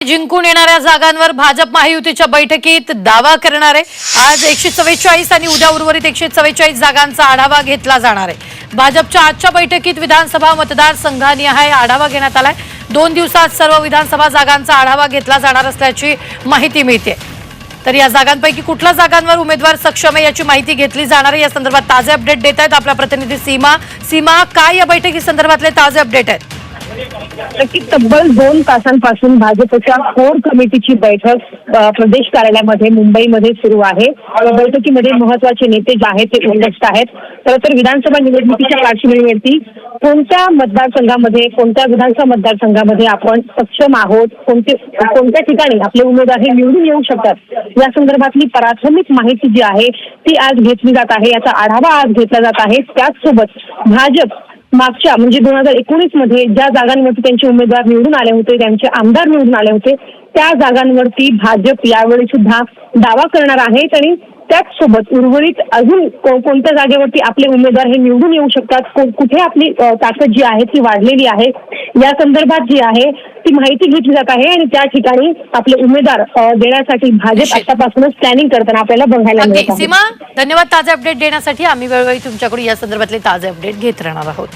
जिंकून येणाऱ्या जागांवर भाजप महायुतीच्या बैठकीत दावा करणार आहे। आज 144 आणि उद्या उर्वरित 144 जागांचा आढावा घेतला जाणार आहे। भाजपच्या आजच्या बैठकीत विधानसभा मतदारसंघानिहाय आढावा घेण्यात आलाय। 2 दिवसात सर्व विधानसभा जागांचा आढावा घेतला जाणार असल्याची माहिती मिळते। तर या जागांपैकी कुठल्या जागांवर उमेदवार सक्षम आहे याची माहिती घेतली जाणार आहे। या संदर्भात ताजे अपडेट देत आहेत आपला प्रतिनिधी सीमा काय या बैठकी संदर्भातले ताजे अपडेट आहेत? तब्बल 2 तासांपासून भाजपच्या कोर कमिटीची बैठक प्रदेश कार्यालयामध्ये मुंबईमध्ये सुरू आहे। या बैठकीमध्ये महत्त्वाचे नेते जे आहेत ते उपस्थित आहेत। तर विधानसभा निवडणुकीच्या पार्श्वभूमीवरती कोणत्या मतदारसंघामध्ये कोणत्या विधानसभा मतदारसंघामध्ये आपण सक्षम आहोत, कोणत्या ठिकाणी आपले उमेदवार हे निवडून येऊ शकतात या संदर्भातली प्राथमिक माहिती जी आहे ती आज घेतली जात आहे। याचा आढावा आज घेतला जात आहे। त्याचसोबत भाजप मागच्या म्हणजे 2019 मध्ये ज्या जागांवरती त्यांचे उमेदवार निवडून आले होते, त्यांचे आमदार निवडून आले होते, त्या जागांवरती भाजप यावेळी सुद्धा दावा करणार आहेत आणि त्याचसोबत उर्वरित अजून कोणत्या जागेवरती आपले उमेदवार हे निवडून येऊ शकतात, कुठे आपली ताकद जी आहे ती वाढलेली आहे या संदर्भात जी आहे ती माहिती घेतली जात आहे आणि त्या ठिकाणी आपले उमेदवार देण्यासाठी भाजप आतापासूनच प्लॅनिंग करताना आपल्याला बघायला मिळत आहे। सीमा, धन्यवाद ताजे अपडेट देण्यासाठी। आम्ही वेळोवेळी तुमच्याकडून या संदर्भातले ताजे अपडेट घेत राहणार आहोत।